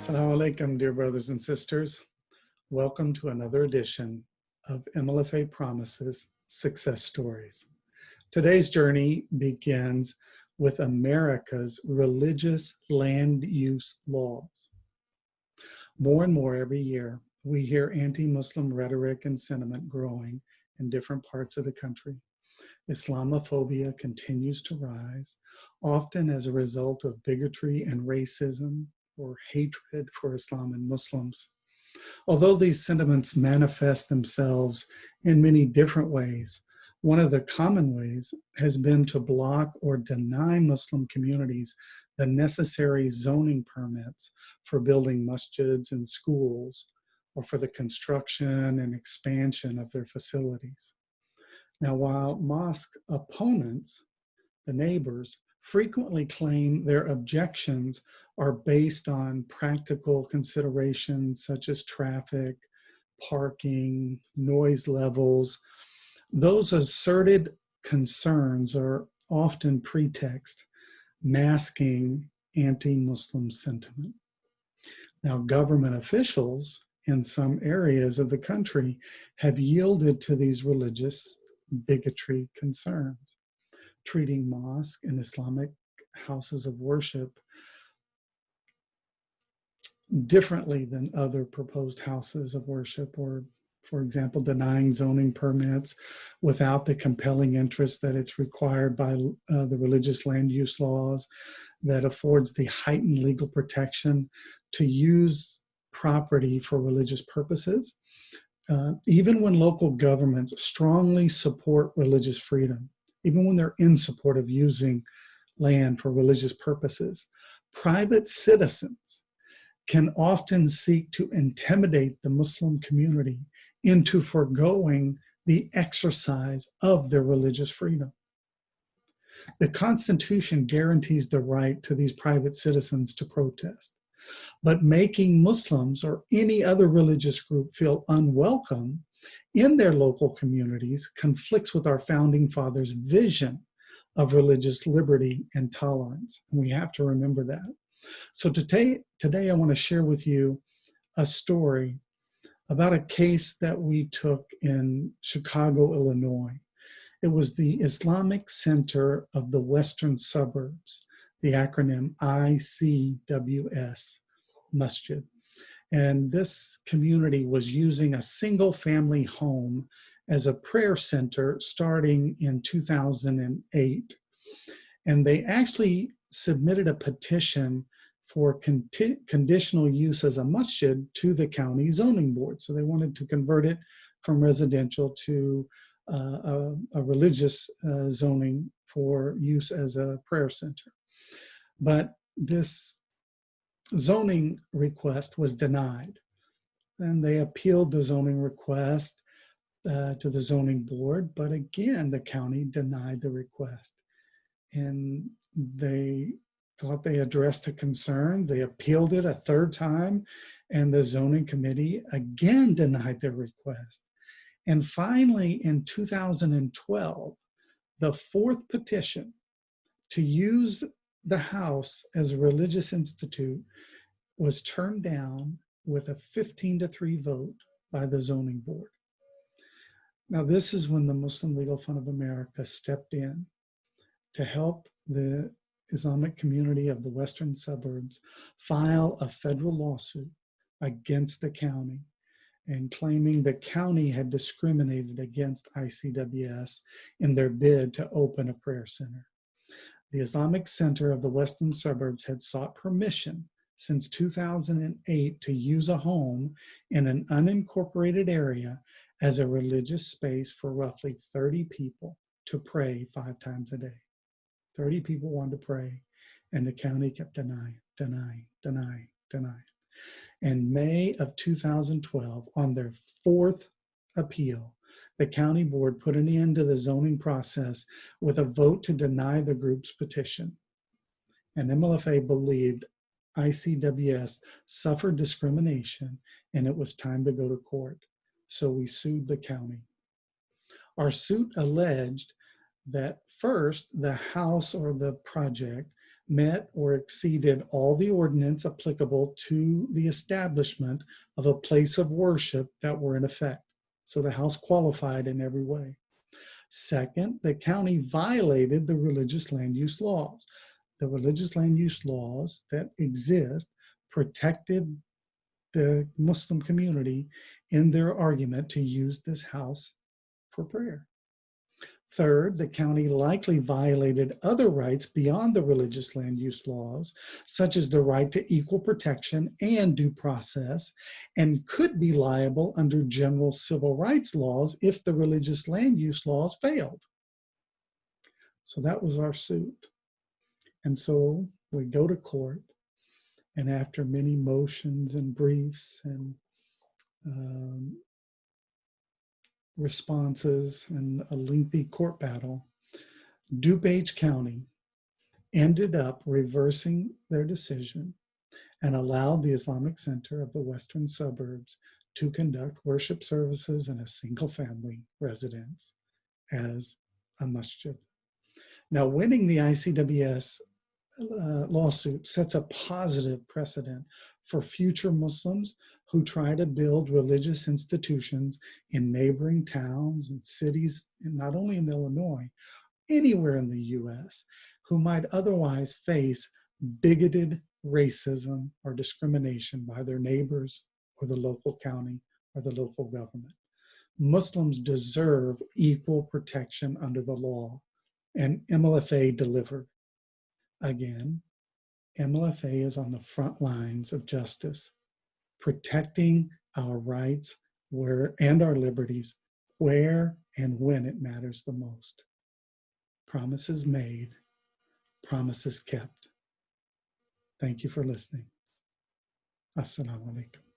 Assalamu alaikum, dear brothers and sisters. Welcome to another edition of MLFA Promises Success Stories. Today's journey begins with America's religious land use laws. More and more every year, we hear anti-Muslim rhetoric and sentiment growing in different parts of the country. Islamophobia continues to rise, often as a result of bigotry and racism, or hatred for Islam and Muslims. Although these sentiments manifest themselves in many different ways, one of the common ways has been to block or deny Muslim communities the necessary zoning permits for building masjids and schools, or for the construction and expansion of their facilities. Now, while mosque opponents, the neighbors, frequently claim their objections are based on practical considerations such as traffic, parking, noise levels, those asserted concerns are often pretext, masking anti-Muslim sentiment. Now, government officials in some areas of the country have yielded to these religious bigotry concerns, treating mosque and Islamic houses of worship differently than other proposed houses of worship, or, for example, denying zoning permits without the compelling interest that it's required by the religious land use laws that affords the heightened legal protection to use property for religious purposes, even when local governments strongly support religious freedom. Even when they're in support of using land for religious purposes, private citizens can often seek to intimidate the Muslim community into forgoing the exercise of their religious freedom. The Constitution guarantees the right to these private citizens to protest, but making Muslims or any other religious group feel unwelcome in their local communities conflicts with our founding fathers' vision of religious liberty and tolerance. And we have to remember that. So today I want to share with you a story about a case that we took in Chicago, Illinois. It was the Islamic Center of the Western Suburbs, the acronym ICWS Masjid. And this community was using a single family home as a prayer center starting in 2008. And they actually submitted a petition for conditional use as a masjid to the county zoning board. So they wanted to convert it from residential to a religious zoning for use as a prayer center. But this zoning request was denied, and they appealed the zoning request to the zoning board, but again the county denied the request, and they thought they addressed the concern. They appealed it a third time, and the zoning committee again denied their request. And finally, in 2012, the fourth petition to use the house as a religious institute was turned down with a 15-3 vote by the zoning board. Now, this is when the Muslim Legal Fund of America stepped in to help the Islamic community of the Western Suburbs file a federal lawsuit against the county and claiming the county had discriminated against ICWS in their bid to open a prayer center. The Islamic Center of the Western Suburbs had sought permission since 2008 to use a home in an unincorporated area as a religious space for roughly 30 people to pray 5 times a day. 30 people wanted to pray, and the county kept denying. In May of 2012, on their fourth appeal, the county board put an end to the zoning process with a vote to deny the group's petition. And MLFA believed ICWS suffered discrimination and it was time to go to court. So we sued the county. Our suit alleged that first, the house or the project met or exceeded all the ordinance applicable to the establishment of a place of worship that were in effect. So the house qualified in every way. Second, the county violated the religious land use laws. The religious land use laws that exist protected the Muslim community in their argument to use this house for prayer. Third, the county likely violated other rights beyond the religious land use laws, such as the right to equal protection and due process, and could be liable under general civil rights laws if the religious land use laws failed. So that was our suit. And so we go to court, and after many motions and briefs and responses and a lengthy court battle, DuPage County ended up reversing their decision and allowed the Islamic Center of the Western Suburbs to conduct worship services in a single-family residence as a masjid. Now, winning the ICWS lawsuit sets a positive precedent for future Muslims who try to build religious institutions in neighboring towns and cities, and not only in Illinois, anywhere in the US, who might otherwise face bigoted racism or discrimination by their neighbors or the local county or the local government. Muslims deserve equal protection under the law, and MLFA delivered. Again, MLFA is on the front lines of justice, protecting our rights and our liberties where and when it matters the most. Promises made, promises kept. Thank you for listening. Assalamu alaikum.